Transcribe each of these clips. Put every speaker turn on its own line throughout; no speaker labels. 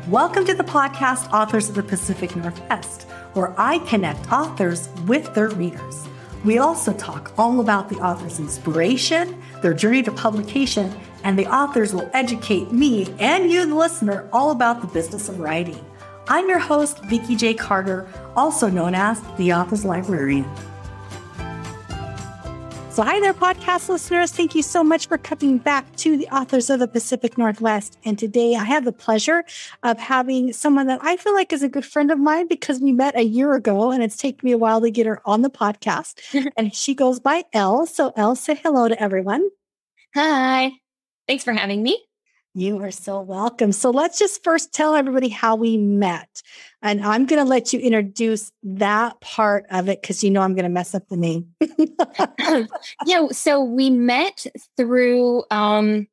Welcome to the podcast, Authors of the Pacific Northwest, where I connect authors with their readers. We also talk all about the author's inspiration, their journey to publication, and the authors will educate me and you, the listener, all about the business of writing. I'm your host, Vikki J. Carter, also known as the Author's Librarian. So hi there, podcast listeners. Thank you so much for coming back to the Authors of the Pacific Northwest. And today I have the pleasure of having someone that I feel like is a good friend of mine because we met a year ago and it's taken me a while to get her on the podcast. And she goes by Elle. So Elle, say hello to everyone.
Hi. Thanks for having me.
You are so welcome. So let's just first tell everybody how we met. And I'm going to let you introduce that part of it because you know I'm going to mess up the name.
So we met through, I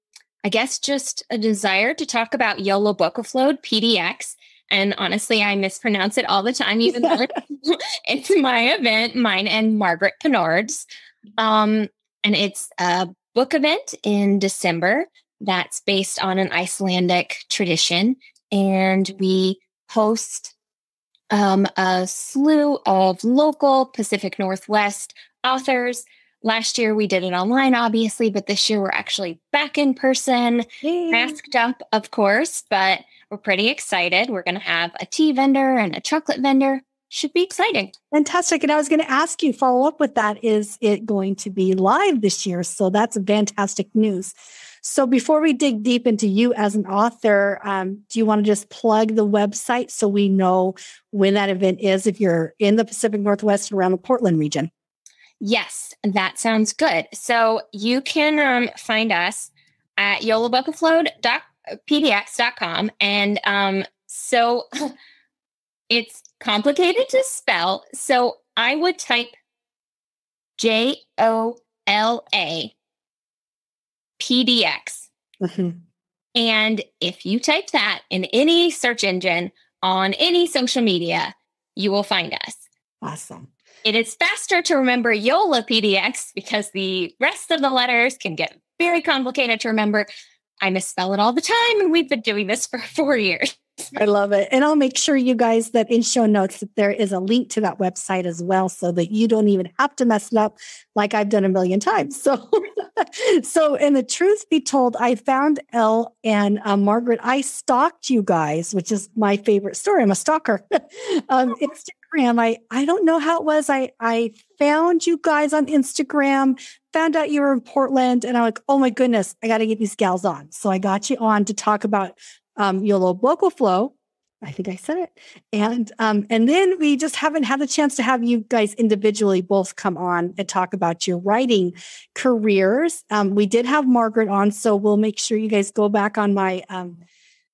guess, just a desire to talk about Joloabokaflod PDX. And honestly, I mispronounce it all the time, even though it's my event, mine and Margaret Pinard's. And it's a book event in December that's based on an Icelandic tradition. And we host a slew of local Pacific Northwest authors. Last year we did it online, obviously, but this year we're actually back in person, masked up, of course, but we're pretty excited. We're going to have a tea vendor and a chocolate vendor. Should be exciting.
Fantastic. And I was going to ask you, follow up with that, is it going to be live this year? So that's fantastic news. So before we dig deep into you as an author, do you want to just plug the website so we know when that event is if you're in the Pacific Northwest around the Portland region?
Yes, that sounds good. So you can find us at Joloabokaflod.pdx.com. And so it's complicated to spell. So I would type Jola PDX. Mm-hmm. And if you type that in any search engine on any social media, you will find us.
Awesome.
It is faster to remember Yola PDX because the rest of the letters can get very complicated to remember. I misspell it all the time, and we've been doing this for 4 years.
I love it. And I'll make sure you guys that in show notes that there is a link to that website as well so that you don't even have to mess it up like I've done a million times. So, and the truth be told, I found Elle and Margaret. I stalked you guys, which is my favorite story. I'm a stalker. Instagram. I don't know how it was. I found you guys on Instagram, found out you were in Portland, and I'm like, oh my goodness, I got to get these gals on. So I got you on to talk about Joloabokaflod. I think I said it. And then we just haven't had the chance to have you guys individually both come on and talk about your writing careers. We did have Margaret on, so we'll make sure you guys go back on my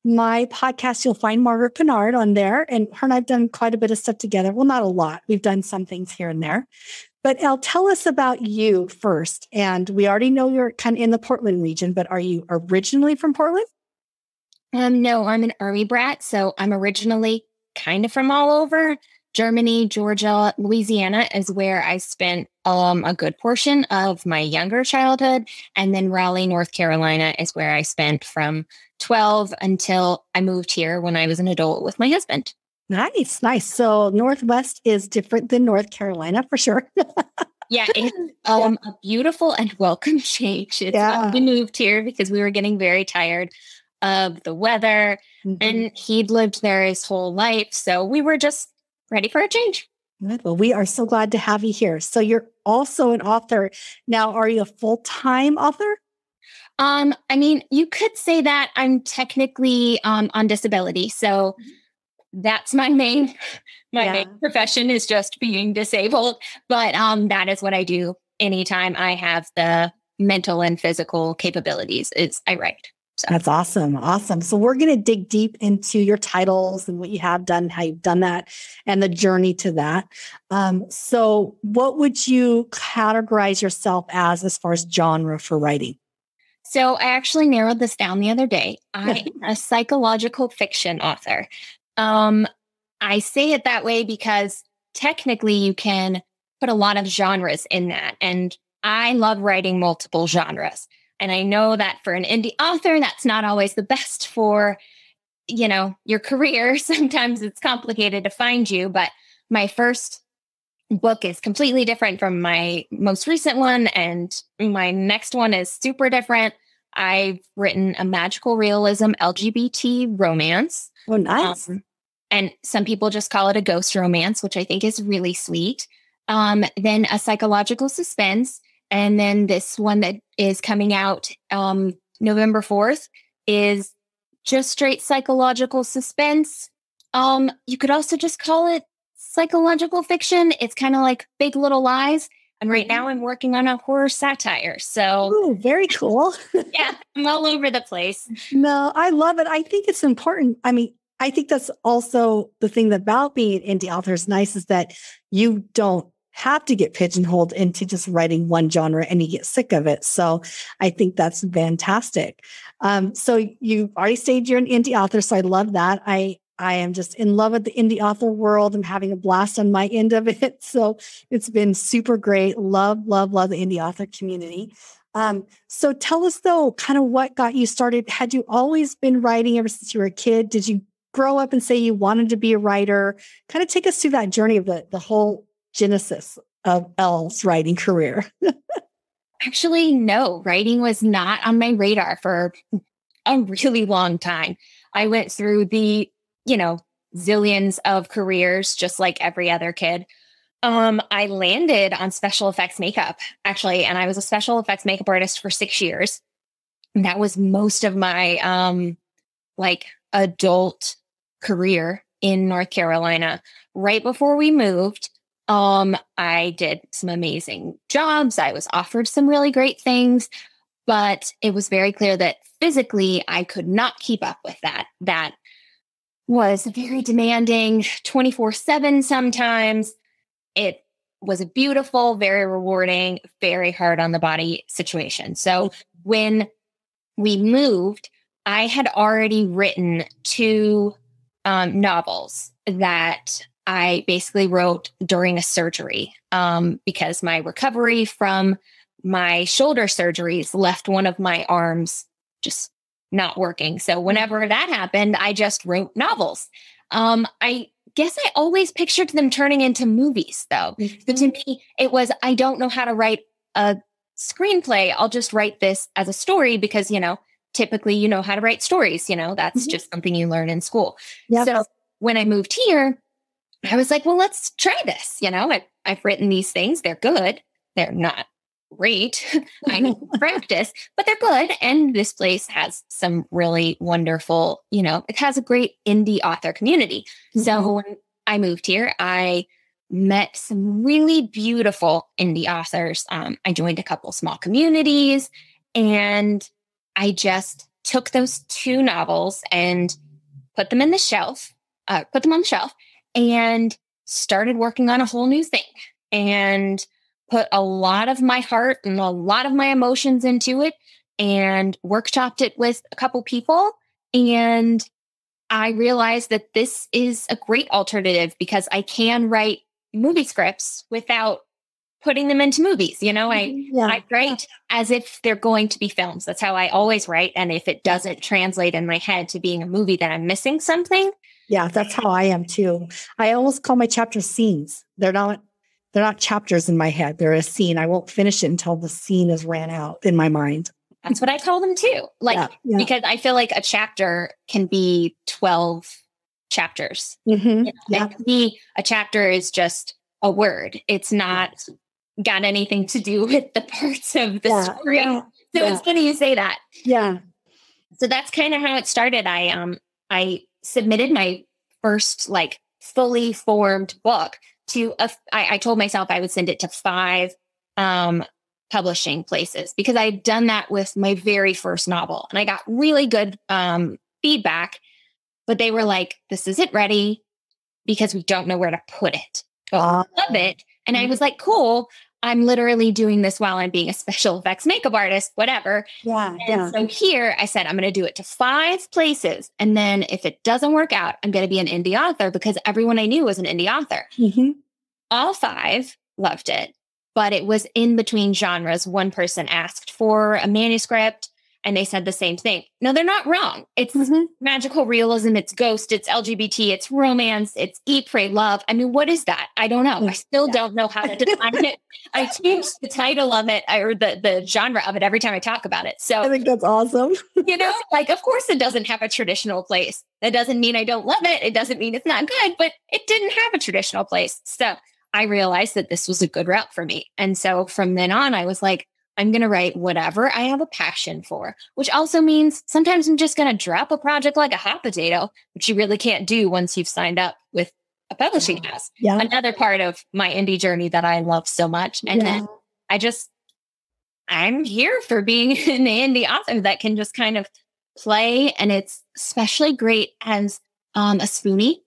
my podcast. You'll find Margaret Pinard on there, and her and I've done quite a bit of stuff together. Well, not a lot. We've done some things here and there. But Elle, tell us about you first. And we already know you're kind of in the Portland region, but are you originally from Portland?
No, I'm an Army brat, so I'm originally kind of from all over. Germany, Georgia, Louisiana is where I spent a good portion of my younger childhood. And then Raleigh, North Carolina is where I spent from 12 until I moved here when I was an adult with my husband.
Nice. So Northwest is different than North Carolina for sure.
Yeah, it's a beautiful and welcome change. We moved here because we were getting very tired of the weather, and he'd lived there his whole life. So we were just ready for a change.
Good. Well, we are so glad to have you here. So you're also an author. Now, are you a full-time author?
I mean, you could say that. I'm technically on disability. So that's my main profession is just being disabled. But that is what I do anytime I have the mental and physical capabilities is I write. So.
That's awesome. Awesome. So we're going to dig deep into your titles and what you have done, how you've done that, and the journey to that. So what would you categorize yourself as far as genre for writing?
So I actually narrowed this down the other day. I am a psychological fiction author. I say it that way because technically you can put a lot of genres in that. And I love writing multiple genres. And I know that for an indie author, that's not always the best for your career, sometimes it's complicated to find you, but my first book is completely different from my most recent one, and my next one is super different. I've written a magical realism LGBT romance.
Oh, nice.
And some people just call it a ghost romance, which I think is really sweet. Then a psychological suspense. And then this one that is coming out November 4th is just straight psychological suspense. You could also just call it psychological fiction. It's kind of like Big Little Lies. And right now I'm working on a horror satire. So
Ooh, very cool.
yeah, I'm all over the place.
No, I love it. I think it's important. I mean, I think that's also the thing about being an indie author is nice is that you don't have to get pigeonholed into just writing one genre and you get sick of it. So I think that's fantastic. So you've already stated you're an indie author. So I love that. I am just in love with the indie author world. I'm having a blast on my end of it. So it's been super great. Love, love, love the indie author community. So tell us though, kind of what got you started. Had you always been writing ever since you were a kid? Did you grow up and say you wanted to be a writer? Kind of take us through that journey of the whole genesis of Elle's writing career.
Actually, no, writing was not on my radar for a really long time. I went through the, zillions of careers, just like every other kid. I landed on special effects makeup, actually, and I was a special effects makeup artist for 6 years. And that was most of my adult career in North Carolina. Right before we moved, I did some amazing jobs. I was offered some really great things, but it was very clear that physically I could not keep up with that. That was very demanding, 24/7 sometimes. It was a beautiful, very rewarding, very hard on the body situation. So when we moved, I had already written 2 novels that I basically wrote during a surgery because my recovery from my shoulder surgeries left one of my arms just not working. So whenever that happened, I just wrote novels. I guess I always pictured them turning into movies, though. So to me, it was, I don't know how to write a screenplay. I'll just write this as a story because, typically you know how to write stories. That's just something you learn in school. Yep. So when I moved here, I was like, well, let's try this. I've written these things. They're good. They're not great. I need to practice, but they're good. And this place has some really wonderful, it has a great indie author community. So when I moved here, I met some really beautiful indie authors. I joined a couple small communities, and I just took those 2 novels and put them on the shelf, and started working on a whole new thing, and put a lot of my heart and a lot of my emotions into it, and workshopped it with a couple people. And I realized that this is a great alternative because I can write movie scripts without putting them into movies. I write as if they're going to be films. That's how I always write. And if it doesn't translate in my head to being a movie, then I'm missing something.
Yeah, that's how I am too. I almost call my chapters scenes. They're not chapters in my head. They're a scene. I won't finish it until the scene is ran out in my mind.
That's what I call them too. Because I feel like a chapter can be 12 chapters.
Mm-hmm.
To me, a chapter is just a word. It's not got anything to do with the parts of the story. Yeah. So it's funny you say that.
Yeah.
So that's kind of how it started. I submitted my first fully formed book to I told myself I would send it to 5 publishing places because I had done that with my very first novel, and I got really good feedback, but they were like, this isn't ready because we don't know where to put it. But I love it. And I was like, cool. I'm literally doing this while I'm being a special effects makeup artist, whatever.
Yeah.
So here I said, I'm going to do it to 5 places. And then if it doesn't work out, I'm going to be an indie author because everyone I knew was an indie author.
Mm-hmm.
All 5 loved it, but it was in between genres. One person asked for a manuscript and they said the same thing. No, they're not wrong. It's magical realism. It's ghost. It's LGBT. It's romance. It's eat, pray, love. I mean, what is that? I don't know. I still don't know how to define it. I change the title of it or the genre of it every time I talk about it. So
I think that's awesome.
Like, of course it doesn't have a traditional place. That doesn't mean I don't love it. It doesn't mean it's not good, but it didn't have a traditional place. So I realized that this was a good route for me. And so from then on, I was like, I'm going to write whatever I have a passion for, which also means sometimes I'm just going to drop a project like a hot potato, which you really can't do once you've signed up with a publishing house. Yeah. Another part of my indie journey that I love so much. And then I'm here for being an indie author that can just kind of play. And it's especially great as a spoonie,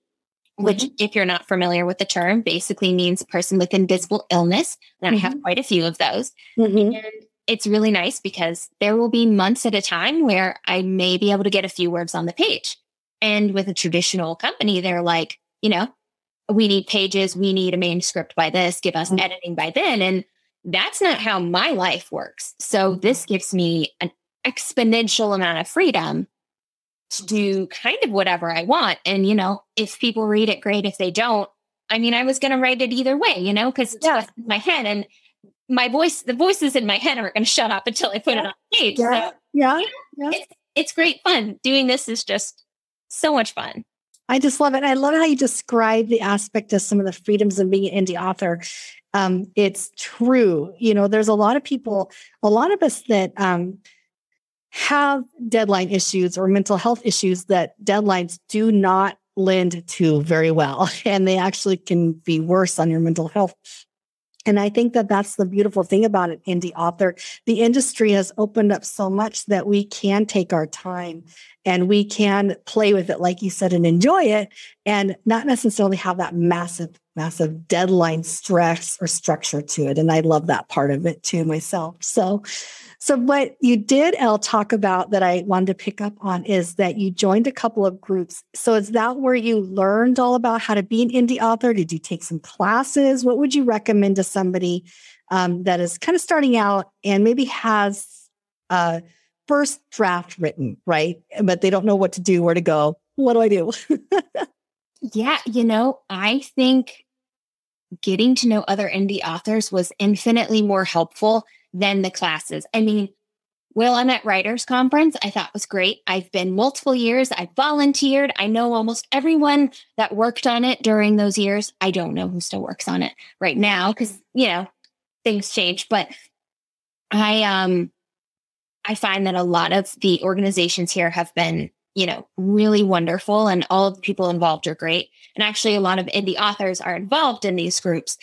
which, if you're not familiar with the term, basically means a person with invisible illness. And I have quite a few of those. And it's really nice because there will be months at a time where I may be able to get a few words on the page. And with a traditional company, they're like, we need pages, we need a manuscript by this, give us editing by then. And that's not how my life works. So this gives me an exponential amount of freedom to do kind of whatever I want. And, if people read it, great. If they don't, I mean, I was going to write it either way, because it's in my head, and the voices in my head aren't going to shut up until I put it on page. So, it's great fun. Doing this is just so much fun.
I just love it. I love how you describe the aspect of some of the freedoms of being an indie author. It's true. There's a lot of people, a lot of us that, have deadline issues or mental health issues that deadlines do not lend to very well. And they actually can be worse on your mental health. And I think that that's the beautiful thing about an indie author. The industry has opened up so much that we can take our time and we can play with it, like you said, and enjoy it, and not necessarily have that massive deadline stress or structure to it. And I love that part of it too myself. So what you did, Elle, talk about that I wanted to pick up on is that you joined a couple of groups. So is that where you learned all about how to be an indie author? Did you take some classes? What would you recommend to somebody that is kind of starting out and maybe has a first draft written, right? But they don't know what to do, where to go. What do I do?
Yeah, I think getting to know other indie authors was infinitely more helpful than the classes. I mean, Willamette Writers Conference, I thought was great. I've been multiple years. I volunteered. I know almost everyone that worked on it during those years. I don't know who still works on it right now because, things change. But I find that a lot of the organizations here have been, really wonderful, and all of the people involved are great. And actually, a lot of indie authors are involved in these groups.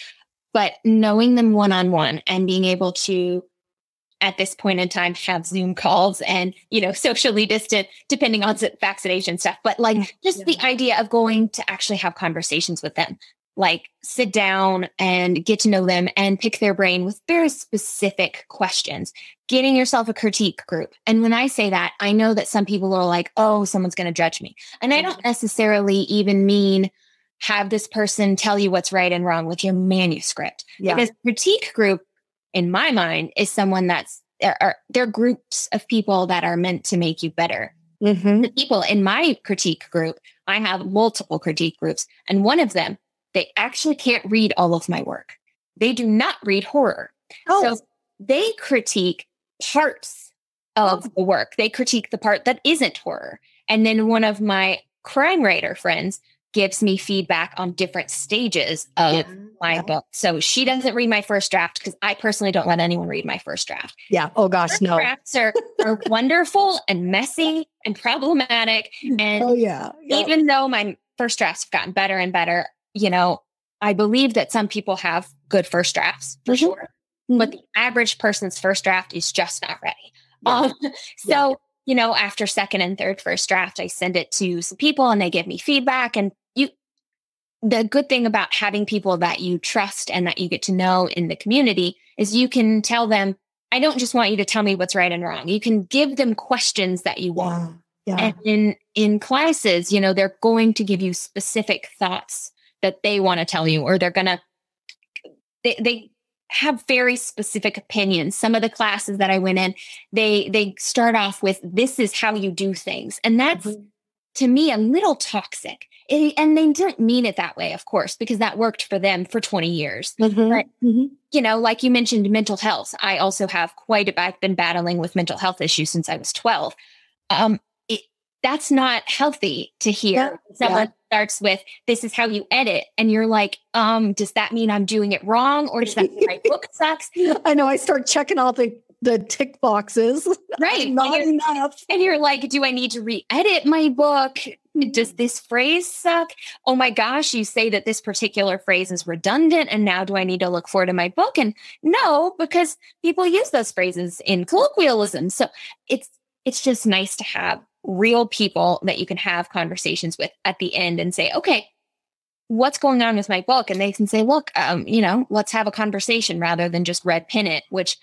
But knowing them one-on-one and being able to, at this point in time, have Zoom calls and, socially distant, depending on vaccination stuff. But the idea of going to actually have conversations with them, like sit down and get to know them and pick their brain with very specific questions, getting yourself a critique group. And when I say that, I know that some people are like, oh, someone's going to judge me. And I don't necessarily even mean have this person tell you what's right and wrong with your manuscript. Yeah. Because critique group, in my mind, is someone they're groups of people that are meant to make you better. The people in my critique group, I have multiple critique groups, and one of them, they actually can't read all of my work. They do not read horror. So they critique parts of the work. They critique the part that isn't horror. And then one of my crime writer friends gives me feedback on different stages of my book. So she doesn't read my first draft because I personally don't let anyone read my first draft.
Yeah. Oh gosh,
first
no.
Drafts are wonderful and messy and problematic. And even though my first drafts have gotten better and better, I believe that some people have good first drafts for sure. But the average person's first draft is just not ready. So after second and third first draft, I send it to some people and they give me feedback. And the good thing about having people that you trust and that you get to know in the community is you can tell them, I don't just want you to tell me what's right and wrong. You can give them questions that you want. Yeah. And in classes, they're going to give you specific thoughts that they want to tell you, or they're going to, they have very specific opinions. Some of the classes that I went in, they start off with, this is how you do things. And that's, to me, a little toxic. And they didn't mean it that way, of course, because that worked for them for 20 years. But, you know, like you mentioned, mental health. I also have I've been battling with mental health issues since I was 12. That's not healthy to hear. Someone starts with, this is how you edit. And you're like, does that mean I'm doing it wrong? Or does that mean my book sucks?
I know. I start checking all the tick boxes.
Right.
Not enough.
And you're like, do I need to re-edit my book? Does this phrase suck? Oh my gosh, you say that this particular phrase is redundant. And now do I need to look for it in my book? And no, because people use those phrases in colloquialism. So it's just nice to have real people that you can have conversations with at the end and say, okay, what's going on with my book? And they can say, look, you know, let's have a conversation rather than just red pin it, which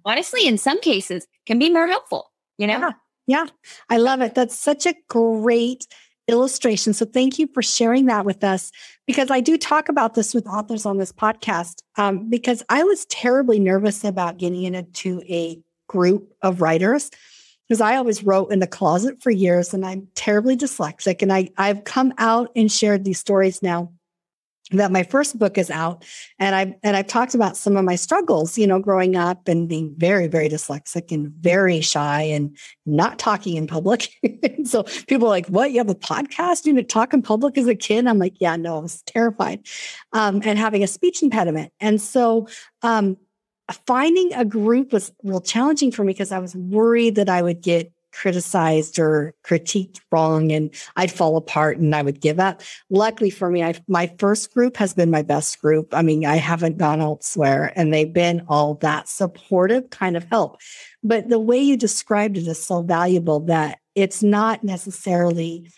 honestly, in some cases can be more helpful, you know?
Yeah. I love it. That's such a great illustration. So thank you for sharing that with us, because I do talk about this with authors on this podcast, because I was terribly nervous about getting into a group of writers, because I always wrote in the closet for years, and I'm terribly dyslexic. And I've come out and shared these stories now that my first book is out. And I've talked about some of my struggles, you know, growing up and being very, very dyslexic and very shy and not talking in public. So people are like, what, you have a podcast? You didn't talk in public as a kid? I'm like, yeah, no, I was terrified. And having a speech impediment. And so, finding a group was real challenging for me, because I was worried that I would get criticized or critiqued wrong and I'd fall apart and I would give up. Luckily for me, my first group has been my best group. I mean, I haven't gone elsewhere, and they've been all that supportive kind of help. But the way you described it is so valuable, that it's not necessarily,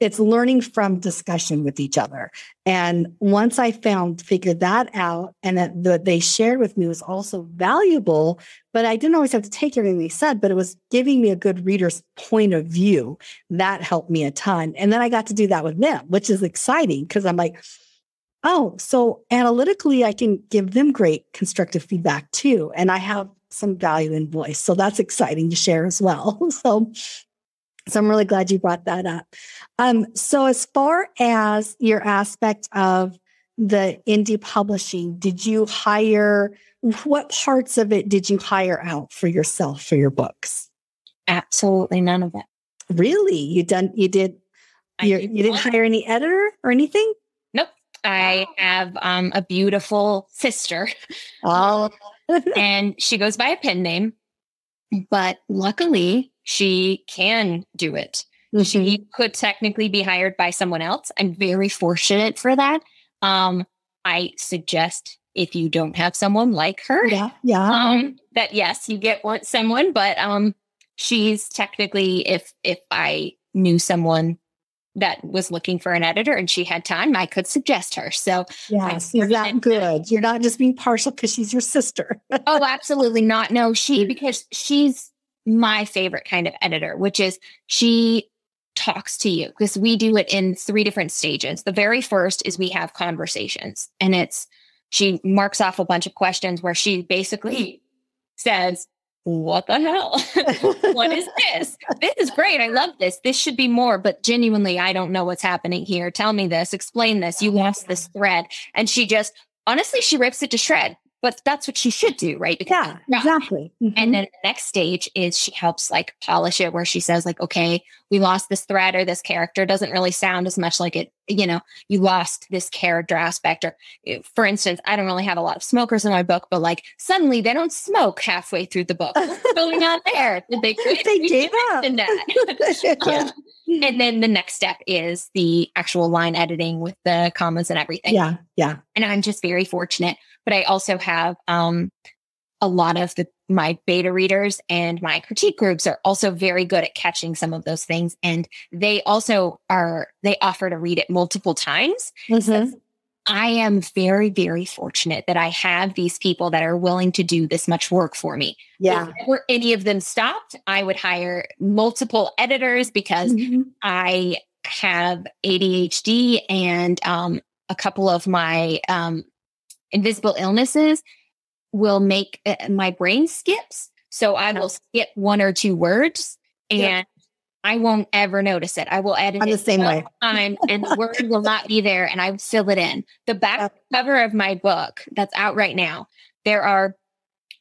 it's learning from discussion with each other. And once I figured that out, and that what they shared with me was also valuable, but I didn't always have to take everything they said, but it was giving me a good reader's point of view. That helped me a ton. And then I got to do that with them, which is exciting, because I'm like, oh, so analytically, I can give them great constructive feedback too. And I have some value in voice. So that's exciting to share as well. So I'm really glad you brought that up. So as far as your aspect of the indie publishing, what parts of it did you hire out for yourself for your books?
Absolutely none of it.
Really? You didn't hire any editor or anything?
Nope. I have a beautiful sister.
Oh.
And she goes by a pen name, but luckily she can do it. Mm-hmm. She could technically be hired by someone else. I'm very fortunate for that. I suggest, if you don't have someone like her, that yes, you want someone, but she's technically, if I knew someone that was looking for an editor and she had time, I could suggest her. So
yes, is that good? You're not just being partial because she's your sister.
Oh, absolutely not. No, because she's my favorite kind of editor, which is she talks to you, because we do it in 3 different stages. The very first is we have conversations, and she marks off a bunch of questions where she basically says, what the hell? What is this? This is great. I love this. This should be more, but genuinely, I don't know what's happening here. Tell me this, explain this. You lost this thread. And she rips it to shred. But that's what she should do, right?
Because, exactly. Mm-hmm.
And then the next stage is she helps polish it, where she says okay, we lost this thread, or this character doesn't really sound as much like it, you lost this character aspect. Or for instance, I don't really have a lot of smokers in my book, but suddenly they don't smoke halfway through the book. What's going on there? They
gave up.
That. And then the next step is the actual line editing with the commas and everything.
Yeah.
And I'm just very fortunate. But I also have a lot of my beta readers and my critique groups are also very good at catching some of those things. And they also they offer to read it multiple times. Mm-hmm. So I am very, very fortunate that I have these people that are willing to do this much work for me.
Yeah.
If any of them stopped, I would hire multiple editors, because I have ADHD and a couple of my invisible illnesses will make my brain skips. So I will skip 1 or 2 words and I won't ever notice it. I will edit
I'm
it
the same way.
time and the word will not be there and I will fill it in. The back cover of my book that's out right now, there are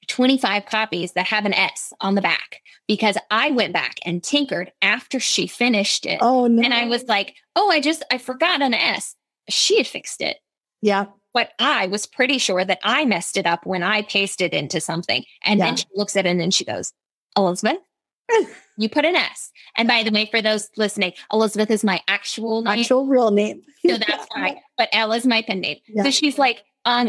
25 copies that have an S on the back because I went back and tinkered after she finished it.
Oh, no.
And I was like, oh, I forgot an S. She had fixed it.
Yeah.
But I was pretty sure that I messed it up when I pasted into something. And then she looks at it and then she goes, Elizabeth, you put an S. And by the way, for those listening, Elizabeth is my actual name.
Actual real name.
So that's why. But Elle is my pen name. Yeah. So she's like,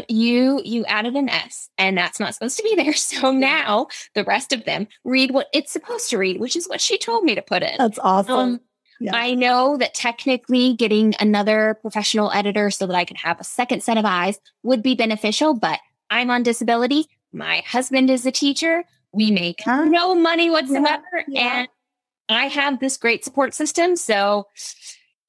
you added an S and that's not supposed to be there. So now the rest of them read what it's supposed to read, which is what she told me to put in.
That's awesome.
I know that technically getting another professional editor so that I can have a second set of eyes would be beneficial, but I'm on disability. My husband is a teacher. We make no money whatsoever. And I have this great support system. So,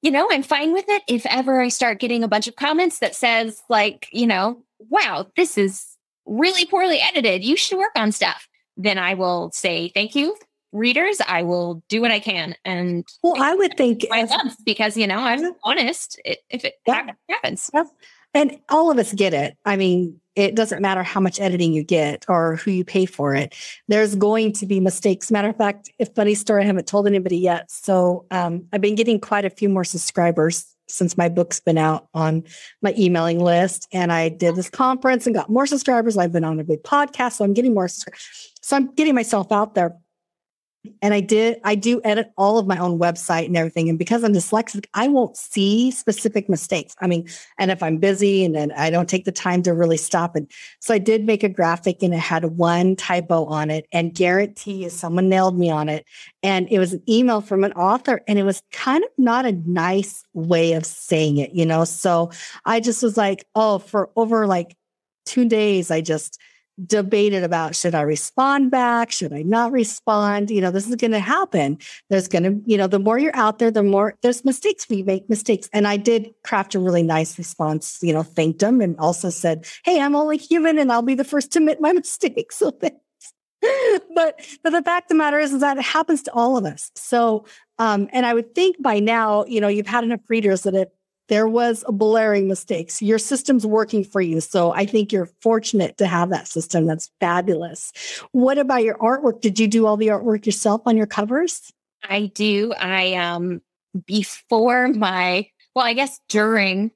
I'm fine with it. If ever I start getting a bunch of comments that says like, wow, this is really poorly edited. You should work on stuff. Then I will say, thank you, readers. I will do what I can. And
I would think
because, I'm honest. If it happens.
Yeah. And all of us get it. I mean, it doesn't matter how much editing you get or who you pay for it. There's going to be mistakes. Matter of fact, a funny story, I haven't told anybody yet. So I've been getting quite a few more subscribers since my book's been out on my emailing list. And I did this conference and got more subscribers. I've been on a big podcast, so I'm getting more. So I'm getting myself out there. And I do edit all of my own website and everything. And because I'm dyslexic, I won't see specific mistakes. I mean, and if I'm busy and then I don't take the time to really stop it. So I did make a graphic and it had one typo on it and guarantee you someone nailed me on it. And it was an email from an author and it was kind of not a nice way of saying it, So I just was like, for over like 2 days, I just debated about, should I respond back? Should I not respond? This is going to happen. There's going to, the more you're out there, the more there's mistakes. We make mistakes. And I did craft a really nice response, thanked them and also said, hey, I'm only human and I'll be the first to admit my mistakes. So thanks. But the fact of the matter is that it happens to all of us. So, and I would think by now, you've had enough readers that there was a blaring mistakes. Your system's working for you. So I think you're fortunate to have that system. That's fabulous. What about your artwork? Did you do all the artwork yourself on your covers?
I do. Before I guess during,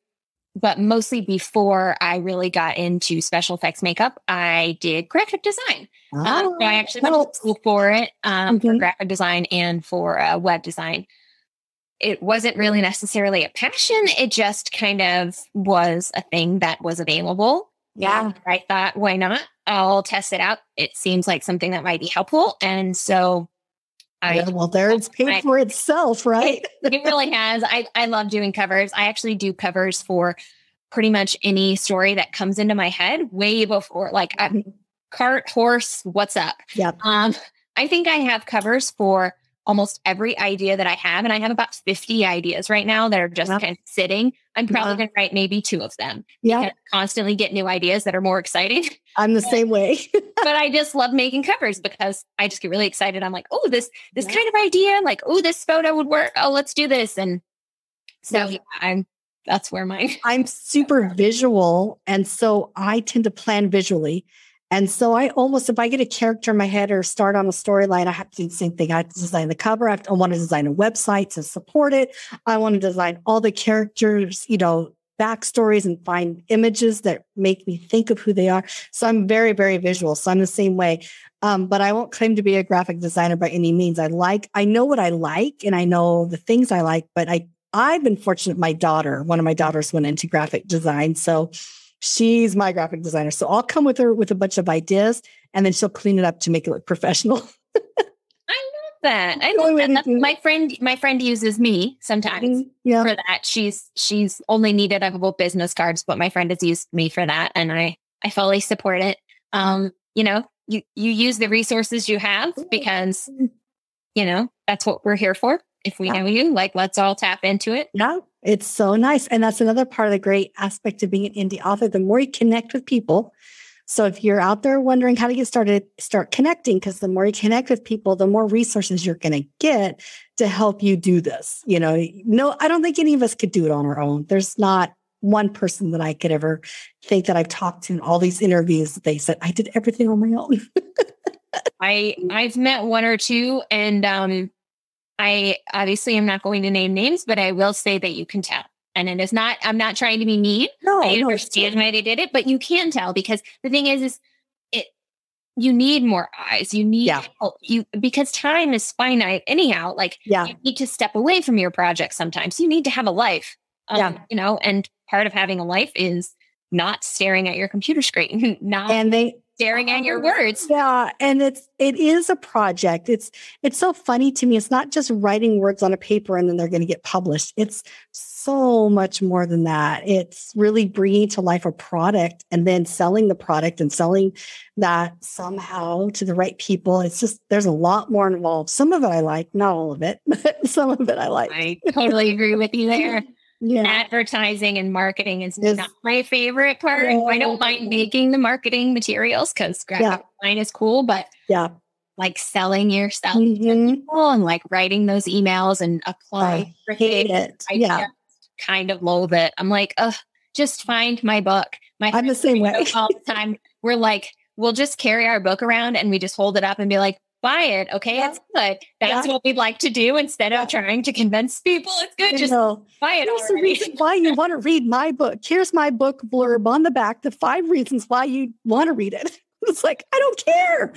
but mostly before I really got into special effects makeup, I did graphic design. So I actually went to school for it, for graphic design and for web design. It wasn't really necessarily a passion. It just kind of was a thing that was available. Yeah. And I thought, why not? I'll test it out. It seems like something that might be helpful. And so
it's paid for itself, right?
It really has. I love doing covers. I actually do covers for pretty much any story that comes into my head way before, like cart, horse, what's up?
Yeah.
I think I have covers for almost every idea that I have. And I have about 50 ideas right now that are just kind of sitting. I'm probably going to write maybe 2 of them. Yeah. I constantly get new ideas that are more exciting.
I'm the same way.
But I just love making covers because I just get really excited. I'm like, oh, this kind of idea, like, oh, this photo would work. Oh, let's do this. And so that's where
I'm super visual. And so I tend to plan visually. And so I almost, if I get a character in my head or start on a storyline, I have to do the same thing. I have to design the cover. I want to design a website to support it. I want to design all the characters, backstories and find images that make me think of who they are. So I'm very, very visual. So I'm the same way. But I won't claim to be a graphic designer by any means. I know what I like and I know the things I like, but I've been fortunate. One of my daughters went into graphic design. So she's my graphic designer. So I'll come with her with a bunch of ideas and then she'll clean it up to make it look professional.
I love that. My friend uses me sometimes for that. She's only needed a couple business cards, but my friend has used me for that. And I fully support it. You use the resources you have because, that's what we're here for. If we know you, let's all tap into it.
Yeah, it's so nice. And that's another part of the great aspect of being an indie author. The more you connect with people, So if you're out there wondering how to get started, start connecting, because the more you connect with people, the more resources you're going to get to help you do this. No, I don't think any of us could do it on our own. There's not one person that I could ever think that I've talked to in all these interviews that they said, I did everything on my own.
I've met one or two, and I obviously am not going to name names, but I will say that you can tell. And it is not, I'm not trying to be mean.
No,
I understand why they did it, but you can tell, because the thing is you need more eyes. You need help. Because time is finite anyhow. Like you need to step away from your project sometimes. You need to have a life. And part of having a life is not staring at your computer screen, staring at your words.
Yeah. And it is a project. It's so funny to me. It's not just writing words on a paper and then they're going to get published. It's so much more than that. It's really bringing to life a product and then selling the product and selling that somehow to the right people. It's just, there's a lot more involved. Some of it I like, not all of it, but some of it I like.
I totally agree with you there. Yeah. Advertising and marketing is not my favorite part. I don't mind making the marketing materials because graphic design is cool, but like selling yourself to people and like writing those emails and applying for things, I just kind of loathe it. I'm like, just find my book.
I'm the same way
all the time. We're like, we'll just carry our book around and we just hold it up and be like, buy it. Okay. It's good. That's what we'd like to do instead of trying to convince people it's good. Just buy it.
Here's the reason why you want to read my book. Here's my book blurb on the back, the 5 reasons why you want to read it. It's like, I don't care.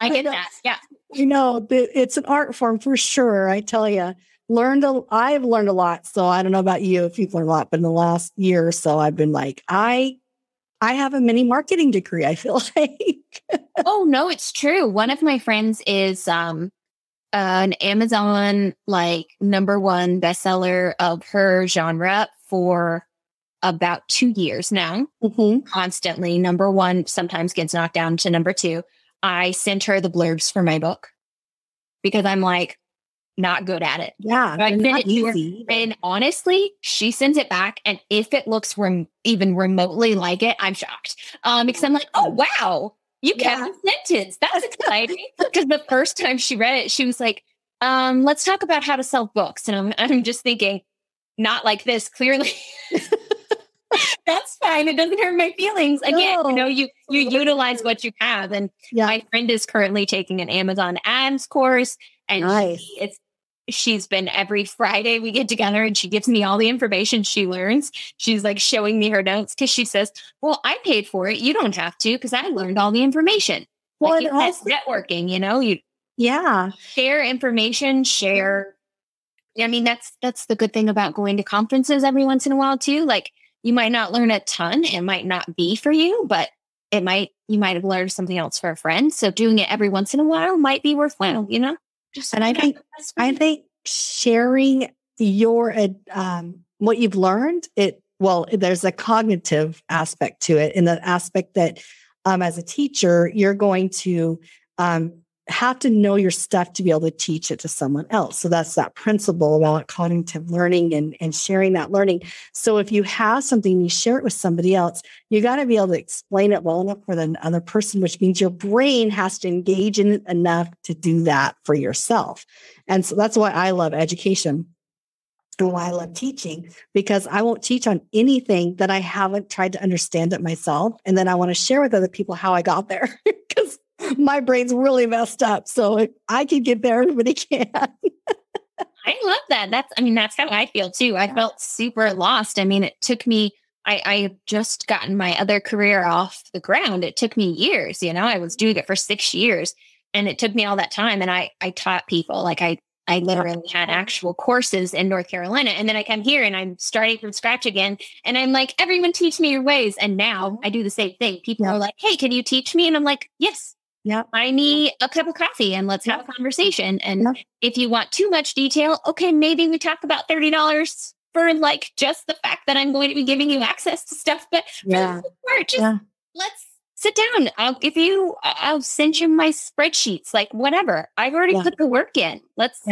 I get that. Yeah.
It's an art form for sure. I tell you, I've learned a lot. So I don't know about you, if you've learned a lot, but in the last year or so, I've been like, I have a mini marketing degree, I feel like.
Oh, no, it's true. One of my friends is an Amazon #1 bestseller of her genre for about 2 years now. Constantly #1, sometimes gets knocked down to #2. I sent her the blurbs for my book because I'm like, not good at it.
Yeah,
I send it easy. And honestly, she sends it back. And if it looks even remotely like it, I'm shocked. Because I'm like, oh, wow, you kept the sentence. That's exciting. Because the first time she read it, she was like, let's talk about how to sell books. And I'm just thinking, not like this, clearly. That's fine. It doesn't hurt my feelings. Again, you utilize what you have. And my friend is currently taking an Amazon ads course. And she's been every Friday we get together and she gives me all the information she learns. She's like showing me her notes because she says, well, I paid for it. You don't have to because I learned all the information. Well, like that's networking, you share information, share. I mean, that's the good thing about going to conferences every once in a while too. Like you might not learn a ton. It might not be for you, but you might have learned something else for a friend. So doing it every once in a while might be worthwhile,
And I think sharing your what you've learned, there's a cognitive aspect to it, in the aspect that as a teacher, you're going to have to know your stuff to be able to teach it to someone else. So that's that principle about cognitive learning and sharing that learning. So if you have something, you share it with somebody else, you got to be able to explain it well enough for the other person, which means your brain has to engage in it enough to do that for yourself. And so that's why I love education and why I love teaching, because I won't teach on anything that I haven't tried to understand it myself. And then I want to share with other people how I got there, because my brain's really messed up. So if I can get there, everybody can.
I love that. That's how I feel too. I felt super lost. I mean, it took me, I just gotten my other career off the ground. It took me years, I was doing it for 6 years and it took me all that time. And I taught people, like I literally had actual courses in North Carolina. And then I come here and I'm starting from scratch again. And I'm like, everyone teach me your ways. And now I do the same thing. People are like, hey, can you teach me? And I'm like, yes.
Yeah.
I need a cup of coffee and let's have a conversation. And if you want too much detail, okay, maybe we talk about $30 for like just the fact that I'm going to be giving you access to stuff. But let's sit down. I'll send you my spreadsheets, like whatever. I've already put the work in. Let's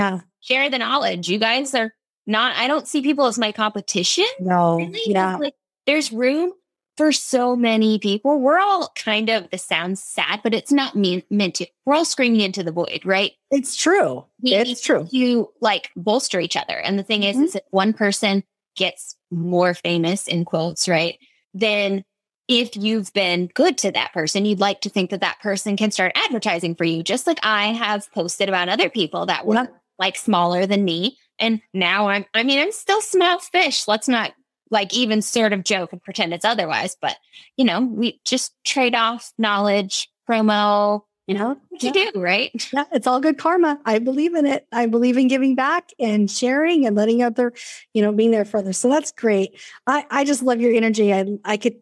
share the knowledge. You guys are not, I don't see people as my competition.
No.
Really. Like, there's room for so many people, we're all kind of, this sounds sad, but it's not meant to. We're all screaming into the void, right?
It's true. It's true.
You like bolster each other. And the thing is if one person gets more famous, in quotes, right? Then if you've been good to that person, you'd like to think that that person can start advertising for you. Just like I have posted about other people that were like smaller than me. And now I'm still small fish. Let's not like even sort of joke and pretend it's otherwise. But, we just trade off knowledge, promo, what you do, right?
Yeah, it's all good karma. I believe in it. I believe in giving back and sharing and letting other, being there for others. So that's great. I just love your energy.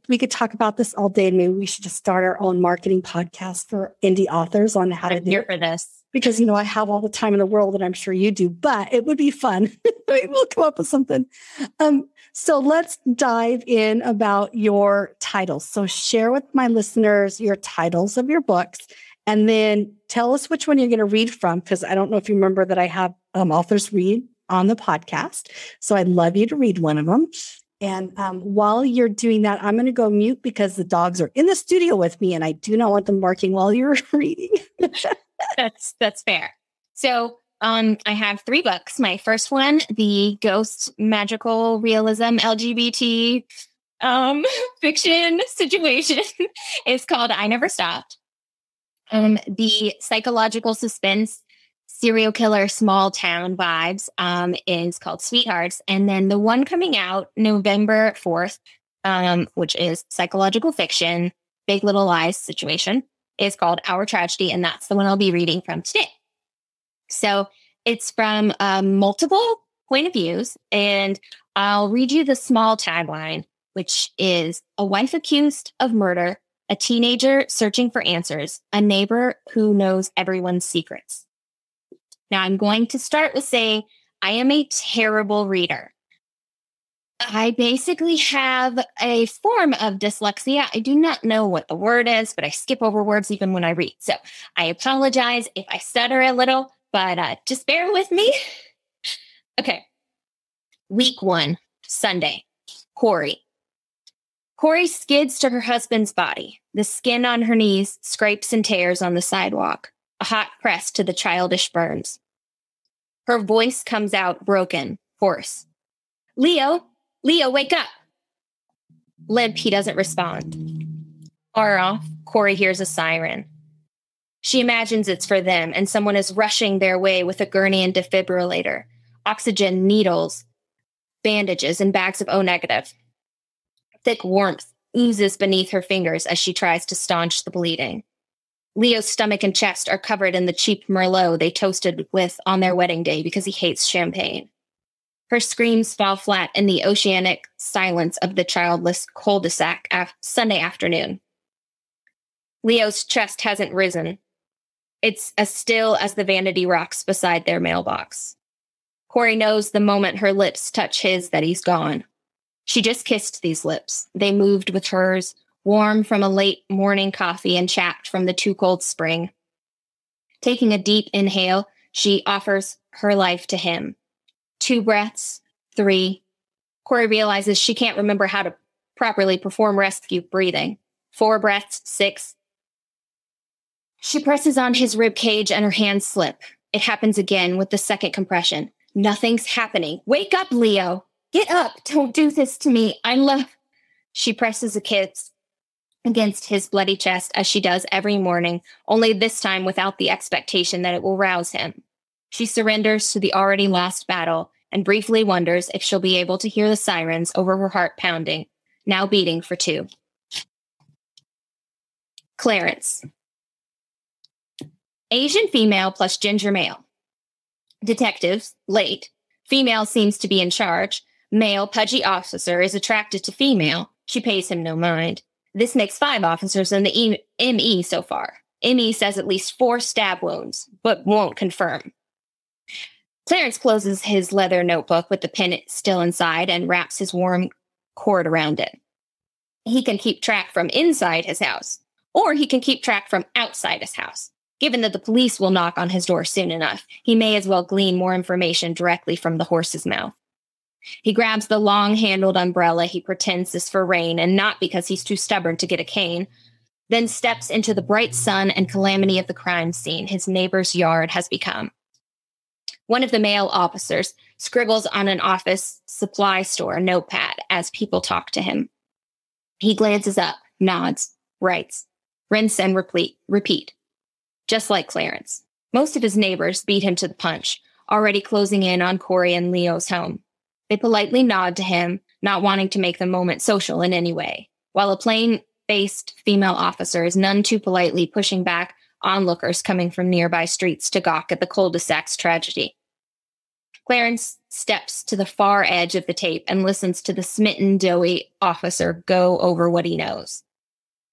We could talk about this all day. And maybe we should just start our own marketing podcast for indie authors on how to do
here
it.
For this.
Because, I have all the time in the world, and I'm sure you do, but it would be fun. We'll come up with something. So let's dive in about your titles. So share with my listeners your titles of your books, and then tell us which one you're going to read from, because I don't know if you remember that I have authors read on the podcast. So I'd love you to read one of them. And while you're doing that, I'm going to go mute because the dogs are in the studio with me, and I do not want them barking while you're reading.
That's fair. So I have 3 books. My first one, the ghost magical realism LGBT fiction situation, is called I Never Stopped. The psychological suspense serial killer small town vibes is called Sweethearts. And then the one coming out November 4th, which is psychological fiction, Big Little Lies situation, is called Our Tragedy. And that's the one I'll be reading from today. So it's from multiple point of views. And I'll read you the small tagline, which is a wife accused of murder, a teenager searching for answers, a neighbor who knows everyone's secrets. Now, I'm going to start with saying I am a terrible reader. I basically have a form of dyslexia. I do not know what the word is, but I skip over words even when I read. So I apologize if I stutter a little, but just bear with me. Okay. Week 1, Sunday. Corey. Corey skids to her husband's body. The skin on her knees scrapes and tears on the sidewalk, a hot press to the childish burns. Her voice comes out broken, hoarse. Leo, wake up. Limp, he doesn't respond. Far off, Corey hears a siren. She imagines it's for them, and someone is rushing their way with a gurney and defibrillator, oxygen, needles, bandages, and bags of O-negative. Thick warmth oozes beneath her fingers as she tries to staunch the bleeding. Leo's stomach and chest are covered in the cheap Merlot they toasted with on their wedding day because he hates champagne. Her screams fall flat in the oceanic silence of the childless cul-de-sac Sunday afternoon. Leo's chest hasn't risen. It's as still as the vanity rocks beside their mailbox. Corey knows the moment her lips touch his that he's gone. She just kissed these lips. They moved with hers, warm from a late morning coffee and chapped from the too cold spring. Taking a deep inhale, she offers her life to him. 2 breaths, 3. Corey realizes she can't remember how to properly perform rescue breathing. 4 breaths, 6. She presses on his rib cage and her hands slip. It happens again with the second compression. Nothing's happening. Wake up, Leo. Get up. Don't do this to me. She presses a kiss against his bloody chest as she does every morning, only this time without the expectation that it will rouse him. She surrenders to the already lost battle and briefly wonders if she'll be able to hear the sirens over her heart pounding, now beating for 2. Clarence. Asian female plus ginger male. Detectives, late. Female seems to be in charge. Male, pudgy officer is attracted to female. She pays him no mind. This makes 5 officers in the ME so far. ME says at least 4 stab wounds, but won't confirm. Clarence closes his leather notebook with the pen still inside and wraps his warm cord around it. He can keep track from inside his house, or he can keep track from outside his house. Given that the police will knock on his door soon enough, he may as well glean more information directly from the horse's mouth. He grabs the long-handled umbrella he pretends is for rain and not because he's too stubborn to get a cane, then steps into the bright sun and calamity of the crime scene his neighbor's yard has become. One of the male officers scribbles on an office supply store notepad as people talk to him. He glances up, nods, writes, rinse and repeat. Just like Clarence. Most of his neighbors beat him to the punch, already closing in on Corey and Leo's home. They politely nod to him, not wanting to make the moment social in any way, while a plain-faced female officer is none too politely pushing back onlookers coming from nearby streets to gawk at the cul-de-sac's tragedy. Clarence steps to the far edge of the tape and listens to the smitten, doughy officer go over what he knows.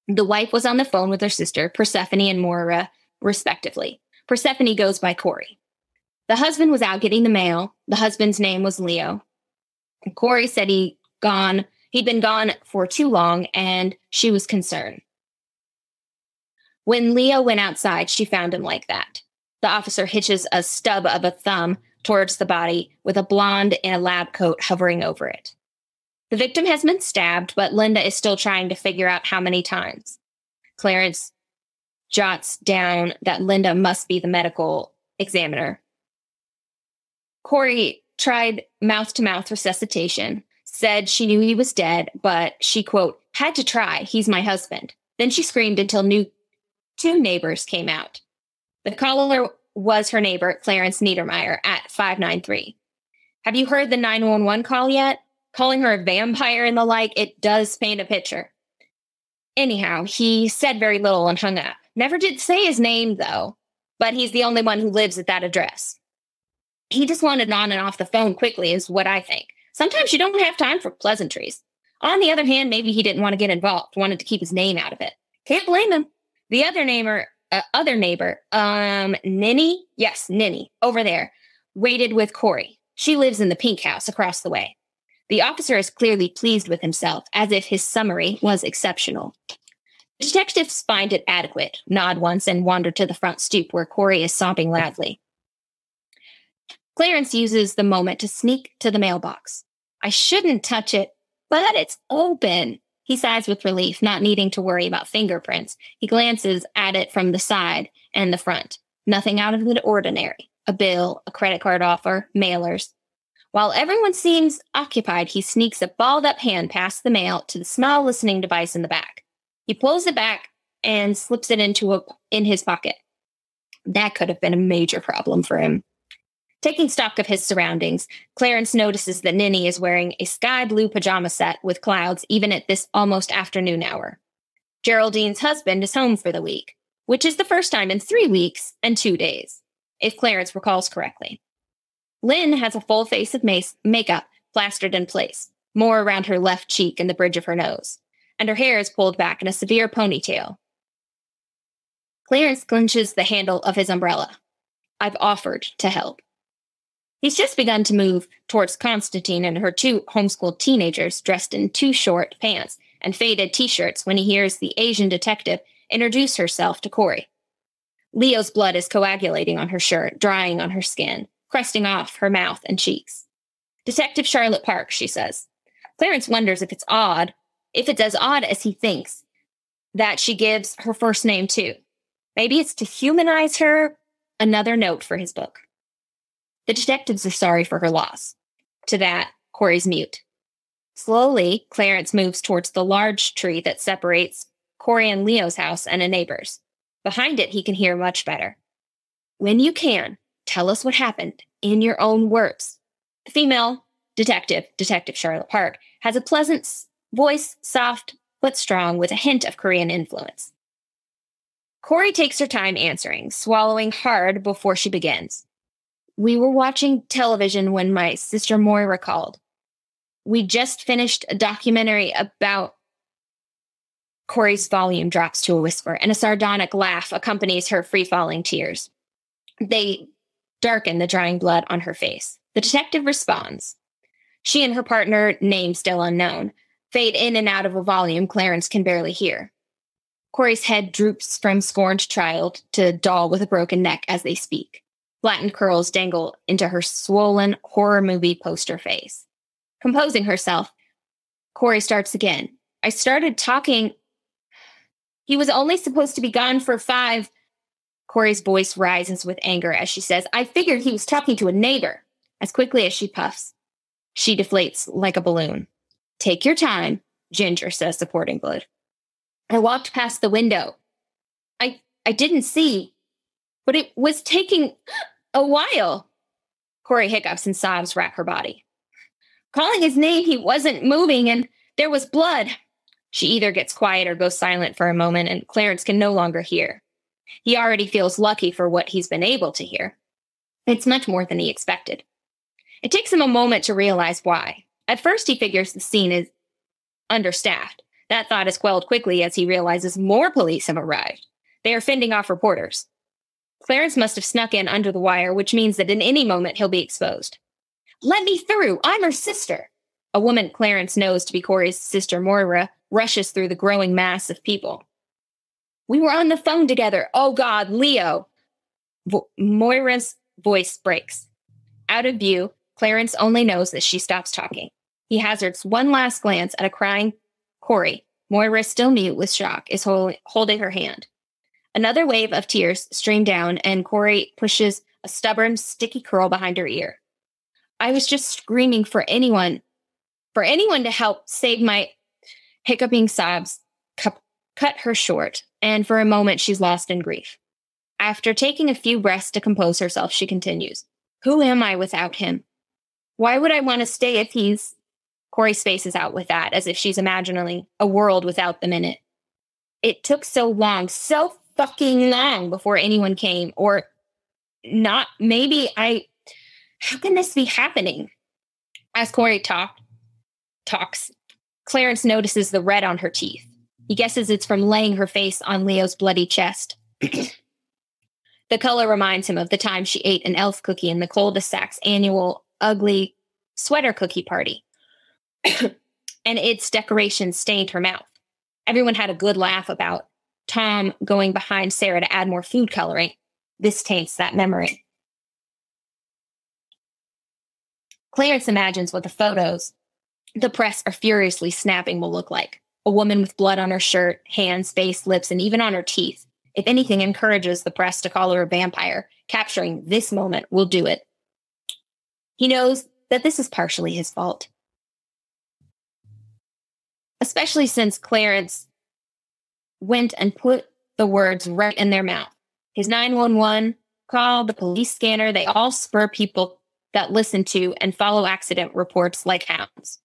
The wife was on the phone with her sister, Persephone and Moira, respectively. Persephone goes by Corey. The husband was out getting the mail. The husband's name was Leo. Corey said he'd been gone for too long, and she was concerned. When Leo went outside, she found him like that. The officer hitches a stub of a thumb towards the body with a blonde in a lab coat hovering over it. The victim has been stabbed, but Linda is still trying to figure out how many times. Clarence jots down that Linda must be the medical examiner. Corey tried mouth-to-mouth resuscitation, said she knew he was dead, but she, quote, had to try. He's my husband. Then she screamed until two neighbors came out. The caller was her neighbor, Clarence Niedermeyer, at 593. Have you heard the 911 call yet? Calling her a vampire and the like, it does paint a picture. Anyhow, he said very little and hung up. Never did say his name, though, but he's the only one who lives at that address. He just wanted on and off the phone quickly, is what I think. Sometimes you don't have time for pleasantries. On the other hand, maybe he didn't want to get involved, wanted to keep his name out of it. Can't blame him. The other neighbor, Ninny? Yes, Ninny, over there, waited with Corey. She lives in the pink house across the way. The officer is clearly pleased with himself, as if his summary was exceptional. The detectives find it adequate, nod once, and wander to the front stoop where Corey is sobbing loudly. Clarence uses the moment to sneak to the mailbox. I shouldn't touch it, but it's open. He sighs with relief, not needing to worry about fingerprints. He glances at it from the side and the front. Nothing out of the ordinary. A bill, a credit card offer, mailers. While everyone seems occupied, he sneaks a balled-up hand past the mail to the small listening device in the back. He pulls it back and slips it in his pocket. That could have been a major problem for him. Taking stock of his surroundings, Clarence notices that Ninny is wearing a sky blue pajama set with clouds even at this almost afternoon hour. Geraldine's husband is home for the week, which is the first time in 3 weeks and 2 days, if Clarence recalls correctly. Lynn has a full face of makeup plastered in place, more around her left cheek and the bridge of her nose, and her hair is pulled back in a severe ponytail. Clarence clenches the handle of his umbrella. I've offered to help. He's just begun to move towards Constantine and her 2 homeschooled teenagers dressed in too short pants and faded t-shirts when he hears the Asian detective introduce herself to Corey. Leo's blood is coagulating on her shirt, drying on her skin, crusting off her mouth and cheeks. Detective Charlotte Park, she says. Clarence wonders if it's as odd as he thinks, that she gives her first name too. Maybe it's to humanize her. Another note for his book. The detectives are sorry for her loss. To that, Corey's mute. Slowly, Clarence moves towards the large tree that separates Corey and Leo's house and a neighbor's. Behind it, he can hear much better. When you can, tell us what happened in your own words. The female detective, Detective Charlotte Park, has a pleasant voice, soft but strong, with a hint of Korean influence. Corey takes her time answering, swallowing hard before she begins. We were watching television when my sister Moira called. We just finished a documentary about... Corey's volume drops to a whisper, and a sardonic laugh accompanies her free-falling tears. They darken the drying blood on her face. The detective responds. She and her partner, name still unknown, fade in and out of a volume Clarence can barely hear. Corey's head droops from scorned child to doll with a broken neck as they speak. Flattened curls dangle into her swollen horror movie poster face. Composing herself, Corey starts again. I started talking. He was only supposed to be gone for 5. Corey's voice rises with anger as she says, I figured he was talking to a neighbor. As quickly as she puffs, she deflates like a balloon. Take your time, Ginger says, supporting Blood. I walked past the window. I didn't see, but it was taking a while. Corey hiccups and sobs rack her body. Calling his name, he wasn't moving, and there was blood. She either gets quiet or goes silent for a moment, and Clarence can no longer hear. He already feels lucky for what he's been able to hear. It's much more than he expected. It takes him a moment to realize why. At first, he figures the scene is understaffed. That thought is quelled quickly as he realizes more police have arrived. They are fending off reporters. Clarence must have snuck in under the wire, which means that in any moment he'll be exposed. Let me through! I'm her sister! A woman Clarence knows to be Corey's sister Moira rushes through the growing mass of people. We were on the phone together. Oh God, Leo! Moira's voice breaks. Out of view, Clarence only knows that she stops talking. He hazards one last glance at a crying Corey. Moira, still mute with shock, is holding her hand. Another wave of tears stream down, and Corey pushes a stubborn, sticky curl behind her ear. I was just screaming for anyone to help save my hiccuping sobs cut her short, and for a moment she's lost in grief. After taking a few breaths to compose herself, she continues. Who am I without him? Why would I want to stay if he's... Corey spaces out with that, as if she's imagining a world without them in it. It took so fucking long before anyone came, or not. How can this be happening? As Corey talks, Clarence notices the red on her teeth. He guesses it's from laying her face on Leo's bloody chest. The color reminds him of the time she ate an elf cookie in the cul-de-sac's annual ugly sweater cookie party. And its decorations stained her mouth. Everyone had a good laugh about Tom going behind Sarah to add more food coloring. This taints that memory. Clarence imagines what the photos the press are furiously snapping will look like. A woman with blood on her shirt, hands, face, lips, and even on her teeth. If anything encourages the press to call her a vampire, capturing this moment will do it. He knows that this is partially his fault. Especially since Clarence went and put the words right in their mouth. His 911 call, the police scanner, they all spur people that listen to and follow accident reports like hounds.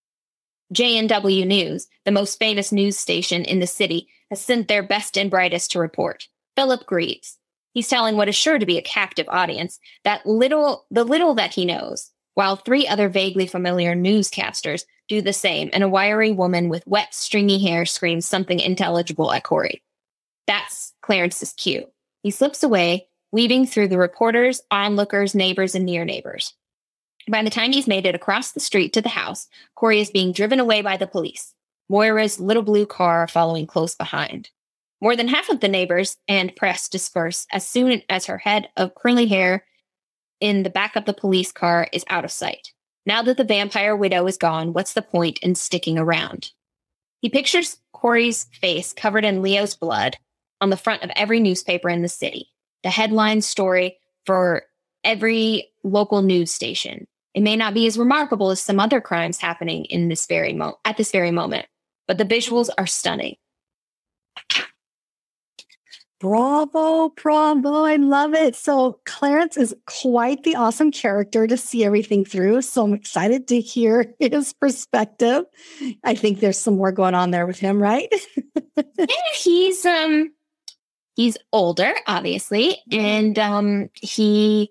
JNW News, the most famous news station in the city, has sent their best and brightest to report. Philip Greaves. He's telling what is sure to be a captive audience the little that he knows, while 3 other vaguely familiar newscasters do the same, and a wiry woman with wet, stringy hair screams something intelligible at Corey. That's Clarence's cue. He slips away, weaving through the reporters, onlookers, neighbors, and near neighbors. By the time he's made it across the street to the house, Corey is being driven away by the police, Moira's little blue car following close behind. More than half of the neighbors and press disperse as soon as her head of curly hair in the back of the police car is out of sight. Now that the vampire widow is gone, what's the point in sticking around? He pictures Corey's face covered in Leo's blood on the front of every newspaper in the city, the headline story for every local news station. It may not be as remarkable as some other crimes happening in this at this very moment, but the visuals are stunning.
Bravo. I love it. So Clarence is quite the awesome character to see everything through. So I'm excited to hear his perspective. I think there's some more going on there with him, right?
Yeah, he's older, obviously. And the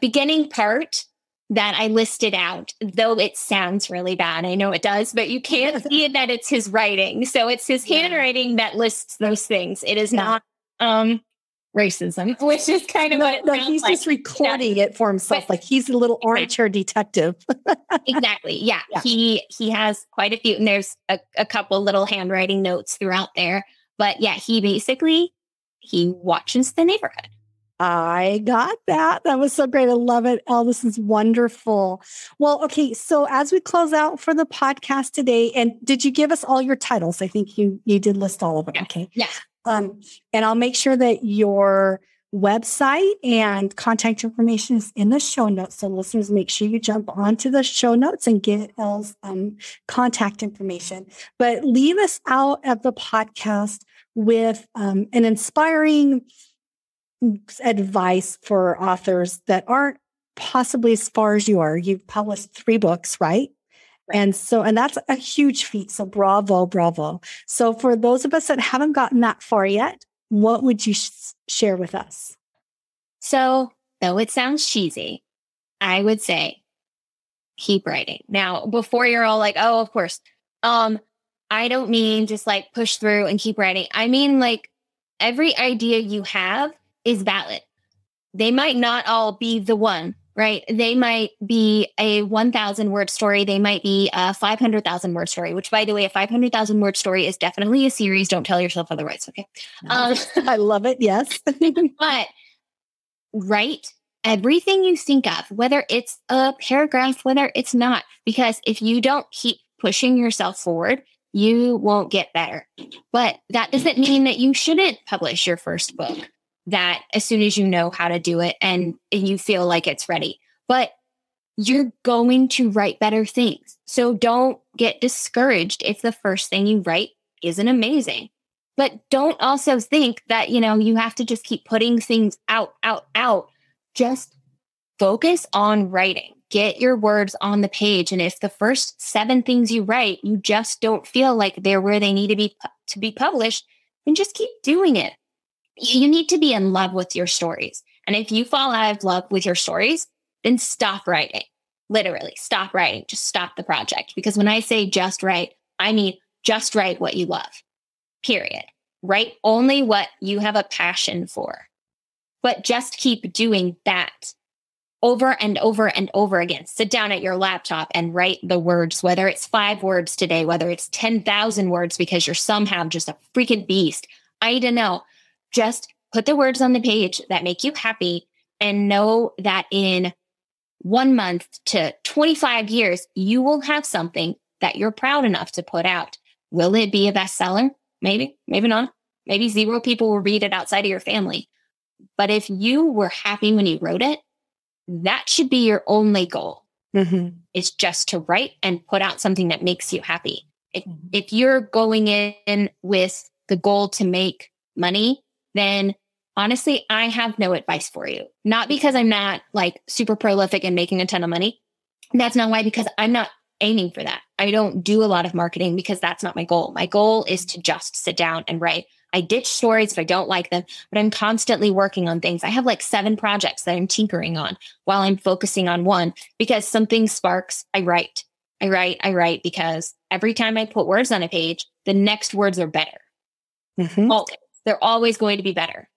beginning part that I listed out, though it sounds really bad, I know it does, but you can't see it that it's his writing. So it's his handwriting that lists those things. It is not racism, which is kind of what it sounds
he's
like.
Just recording it for himself, like he's a little armchair detective.
Exactly. Yeah. He has quite a few, and there's a couple little handwriting notes throughout there. But yeah, he watches the neighborhood.
I got that. That was so great. I love it. Oh, this is wonderful. Well, okay. So as we close out for the podcast today, and did you give us all your titles? I think you did list all of them.
Yeah.
Okay.
Yeah.
And I'll make sure that your website and contact information is in the show notes. So listeners, make sure you jump onto the show notes and get Elle's contact information. But leave us out of the podcast with an inspiring advice for authors that aren't possibly as far as you are. You've published 3 books, right? And that's a huge feat. So bravo, bravo. So for those of us that haven't gotten that far yet, what would you share with us?
So though it sounds cheesy, I would say keep writing. Now, before you're all like, oh, of course. I don't mean just like push through and keep writing. I mean, like every idea you have is valid. They might not all be the one, right? They might be a 1,000 word story. They might be a 500,000 word story, which by the way, a 500,000 word story is definitely a series. Don't tell yourself otherwise. Okay.
I love it. Yes.
But write everything you think of, whether it's a paragraph, whether it's not, because if you don't keep pushing yourself forward, you won't get better. But that doesn't mean that you shouldn't publish your first book that as soon as you know how to do it and you feel like it's ready. But you're going to write better things. So don't get discouraged if the first thing you write isn't amazing. But don't also think that, you have to just keep putting things out. Just focus on writing. Get your words on the page. And if the first 7 things you write, you just don't feel like they're where they need to be published, then just keep doing it. You need to be in love with your stories. And if you fall out of love with your stories, then stop writing. Literally, stop writing. Just stop the project. Because when I say just write, I mean just write what you love. Period. Write only what you have a passion for. But just keep doing that over and over and over again. Sit down at your laptop and write the words, whether it's 5 words today, whether it's 10,000 words because you're somehow just a freaking beast. I don't know. Just put the words on the page that make you happy and know that in 1 month to 25 years, you will have something that you're proud enough to put out. Will it be a bestseller? Maybe, maybe not. Maybe 0 people will read it outside of your family. But if you were happy when you wrote it, that should be your only goal. Mm-hmm. It's just to write and put out something that makes you happy. If you're going in with the goal to make money, then honestly, I have no advice for you. Not because I'm not like super prolific and making a ton of money. That's not why, because I'm not aiming for that. I don't do a lot of marketing because that's not my goal. My goal is to just sit down and write. I ditch stories if I don't like them, but I'm constantly working on things. I have like 7 projects that I'm tinkering on while I'm focusing on one, because something sparks. I write because every time I put words on a page, the next words are better. Mm-hmm. Always. They're always going to be better.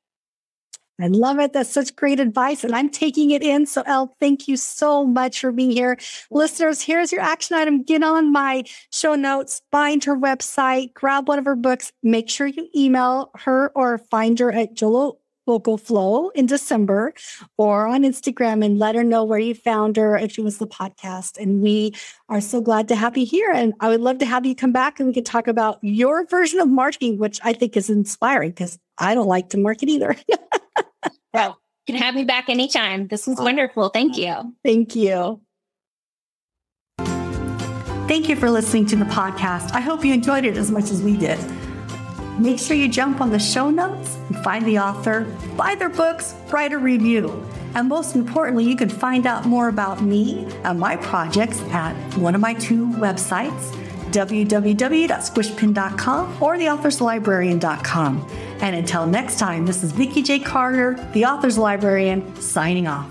I love it. That's such great advice. And I'm taking it in. So Elle, thank you so much for being here. Listeners, here's your action item. Get on my show notes, find her website, grab one of her books. Make sure you email her or find her at Joloabokaflod in December or on Instagram and let her know where you found her if it was the podcast. And we are so glad to have you here. And I would love to have you come back and we can talk about your version of marketing, which I think is inspiring because I don't like to market either.
Well, you can have me back anytime. This was wonderful. Thank you.
Thank you. Thank you for listening to the podcast. I hope you enjoyed it as much as we did. Make sure you jump on the show notes and find the author, buy their books, write a review. And most importantly, you can find out more about me and my projects at one of my 2 websites, www.squishpin.com or theauthorslibrarian.com. And until next time, this is Vikki J. Carter, the Author's Librarian, signing off.